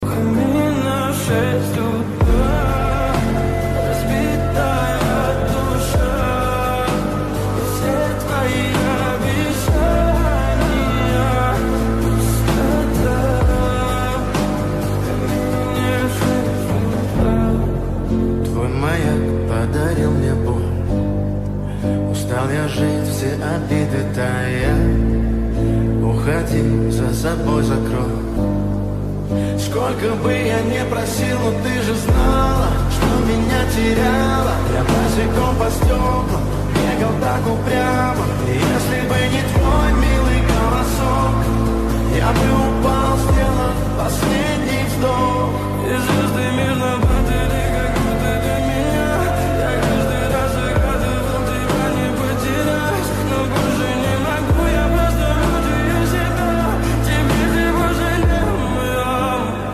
Камин на 6 утра, разбитая душа, и все твои обещания пустота. Камин на 6 утра. Твой маяк подарил мне боль. Устал я жить, все обиды тая. Уходи, за собой закрой. Сколько бы я не просил, но ты же знала, что меня теряла. Я босиком по стеклам бегал так упрямо. И если бы не твой милый голосок, я бы упал, сделав последний